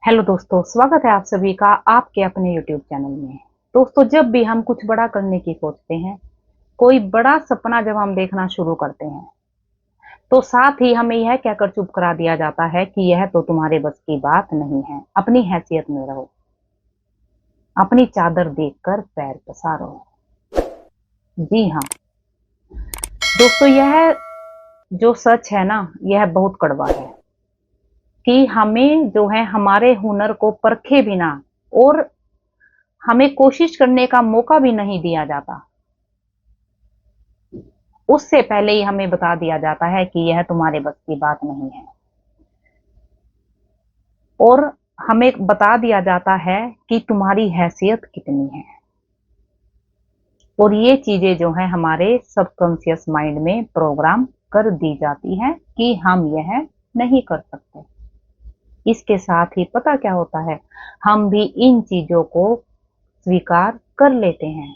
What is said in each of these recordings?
Hello दोस्तों, स्वागत है आप सभी का आपके अपने यूट्यूब चैनल में। दोस्तों, जब भी हम कुछ बड़ा करने की सोचते हैं, कोई बड़ा सपना जब हम देखना शुरू करते हैं, तो साथ ही हमें यह कहकर चुप करा दिया जाता है कि यह तो तुम्हारे बस की बात नहीं है। अपनी हैसियत में रहो, अपनी चादर देखकर पैर पसारो। जी हाँ दोस्तों, यह जो सच है ना, यह बहुत कड़वा है कि हमें जो है हमारे हुनर को परखे बिना और हमें कोशिश करने का मौका भी नहीं दिया जाता। उससे पहले ही हमें बता दिया जाता है कि यह तुम्हारे बस की बात नहीं है, और हमें बता दिया जाता है कि तुम्हारी हैसियत कितनी है। और ये चीजें जो है हमारे सबकॉन्शियस माइंड में प्रोग्राम कर दी जाती है कि हम यह नहीं कर सकते। इसके साथ ही पता क्या होता है, हम भी इन चीजों को स्वीकार कर लेते हैं।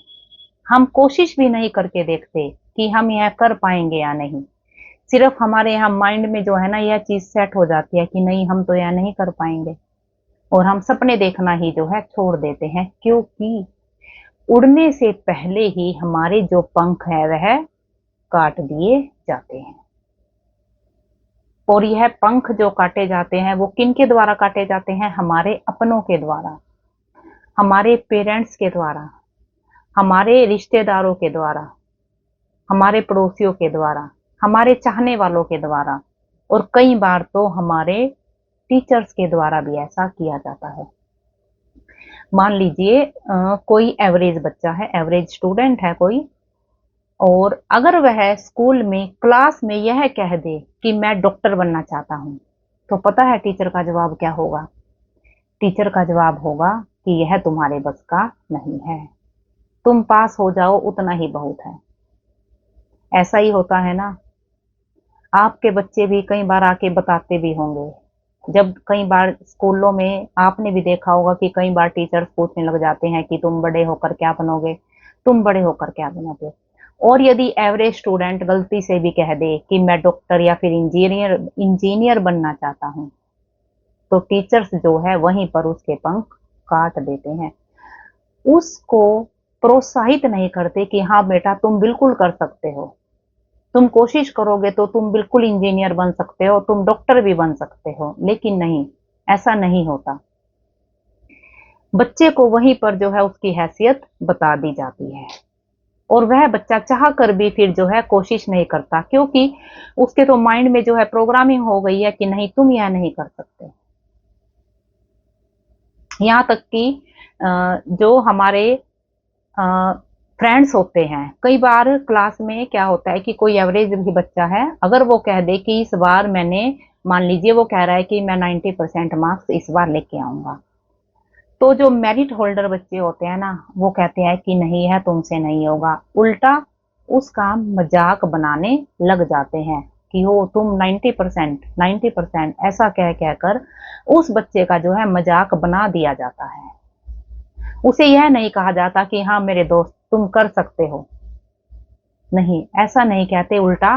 हम कोशिश भी नहीं करके देखते कि हम यह कर पाएंगे या नहीं। सिर्फ हमारे यहाँ माइंड में जो है ना, यह चीज सेट हो जाती है कि नहीं, हम तो यह नहीं कर पाएंगे, और हम सपने देखना ही जो है छोड़ देते हैं, क्योंकि उड़ने से पहले ही हमारे जो पंख है वह काट दिए जाते हैं। और यह पंख जो काटे जाते हैं वो किन के द्वारा काटे जाते हैं? हमारे अपनों के द्वारा, हमारे पेरेंट्स के द्वारा, हमारे रिश्तेदारों के द्वारा, हमारे पड़ोसियों के द्वारा, हमारे चाहने वालों के द्वारा, और कई बार तो हमारे टीचर्स के द्वारा भी ऐसा किया जाता है। मान लीजिए कोई एवरेज बच्चा है, एवरेज स्टूडेंट है कोई, और अगर वह स्कूल में क्लास में यह कह दे कि मैं डॉक्टर बनना चाहता हूँ, तो पता है टीचर का जवाब क्या होगा? टीचर का जवाब होगा कि यह तुम्हारे बस का नहीं है, तुम पास हो जाओ उतना ही बहुत है। ऐसा ही होता है ना, आपके बच्चे भी कई बार आके बताते भी होंगे। जब कई बार स्कूलों में आपने भी देखा होगा कि कई बार टीचर्स पूछने लग जाते हैं कि तुम बड़े होकर क्या बनोगे, तुम बड़े होकर क्या बनोगे। और यदि एवरेज स्टूडेंट गलती से भी कह दे कि मैं डॉक्टर या फिर इंजीनियर इंजीनियर बनना चाहता हूँ, तो टीचर्स जो है वहीं पर उसके पंख काट देते हैं। उसको प्रोत्साहित नहीं करते कि हाँ बेटा, तुम बिल्कुल कर सकते हो, तुम कोशिश करोगे तो तुम बिल्कुल इंजीनियर बन सकते हो, तुम डॉक्टर भी बन सकते हो। लेकिन नहीं, ऐसा नहीं होता। बच्चे को वहीं पर जो है उसकी हैसियत बता दी जाती है, और वह बच्चा चाह कर भी फिर जो है कोशिश नहीं करता, क्योंकि उसके तो माइंड में जो है प्रोग्रामिंग हो गई है कि नहीं, तुम यह नहीं कर सकते। यहाँ तक कि जो हमारे फ्रेंड्स होते हैं, कई बार क्लास में क्या होता है कि कोई एवरेज भी बच्चा है, अगर वो कह दे कि इस बार मैंने, मान लीजिए वो कह रहा है कि मैं 90% मार्क्स इस बार लेके आऊंगा, तो जो मेरिट होल्डर बच्चे होते हैं ना, वो कहते हैं कि नहीं है, तुमसे नहीं होगा। उल्टा उसका मजाक बनाने लग जाते हैं कि हो तुम 90%, 90% ऐसा कह कहकर उस बच्चे का जो है मजाक बना दिया जाता है। उसे यह नहीं कहा जाता कि हाँ मेरे दोस्त, तुम कर सकते हो। नहीं, ऐसा नहीं कहते, उल्टा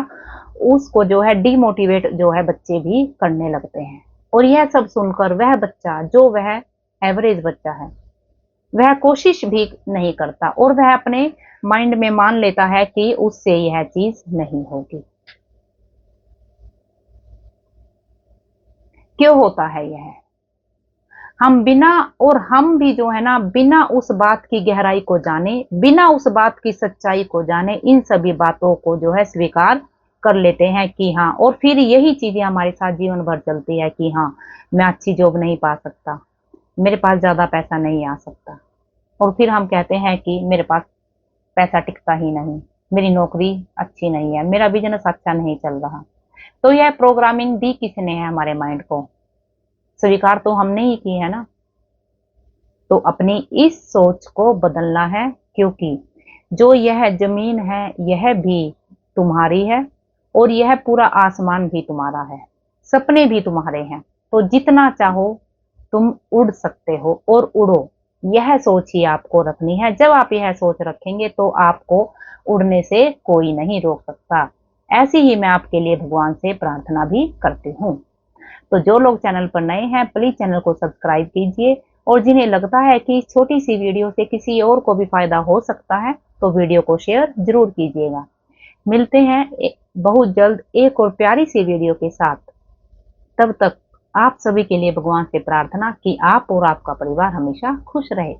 उसको जो है डिमोटिवेट जो है बच्चे भी करने लगते हैं। और यह सब सुनकर वह बच्चा, जो वह एवरेज बच्चा है, वह कोशिश भी नहीं करता, और वह अपने माइंड में मान लेता है कि उससे यह चीज नहीं होगी। क्यों होता है यह? हम बिना, और हम भी जो है ना, बिना उस बात की गहराई को जाने, बिना उस बात की सच्चाई को जाने, इन सभी बातों को जो है स्वीकार कर लेते हैं कि हाँ, और फिर यही चीजें हमारे साथ जीवन भर चलती है कि हाँ, मैं अच्छी जॉब नहीं पा सकता, मेरे पास ज्यादा पैसा नहीं आ सकता, और फिर हम कहते हैं कि मेरे पास पैसा टिकता ही नहीं, मेरी नौकरी अच्छी नहीं है, मेरा बिजनेस अच्छा नहीं चल रहा। तो यह प्रोग्रामिंग दी किसने है हमारे माइंड को? स्वीकार तो हमने ही की है ना। तो अपनी इस सोच को बदलना है, क्योंकि जो यह जमीन है यह भी तुम्हारी है, और यह पूरा आसमान भी तुम्हारा है, सपने भी तुम्हारे हैं। तो जितना चाहो तुम उड़ सकते हो, और उड़ो। यह सोच ही आपको रखनी है। जब आप यह सोच रखेंगे तो आपको उड़ने से कोई नहीं रोक सकता। ऐसी ही मैं आपके लिए भगवान से प्रार्थना भी करती हूँ। तो जो लोग चैनल पर नए हैं प्लीज चैनल को सब्सक्राइब कीजिए, और जिन्हें लगता है कि इस छोटी सी वीडियो से किसी और को भी फायदा हो सकता है तो वीडियो को शेयर जरूर कीजिएगा। मिलते हैं बहुत जल्द एक और प्यारी सी वीडियो के साथ। तब तक आप सभी के लिए भगवान से प्रार्थना कि आप और आपका परिवार हमेशा खुश रहे।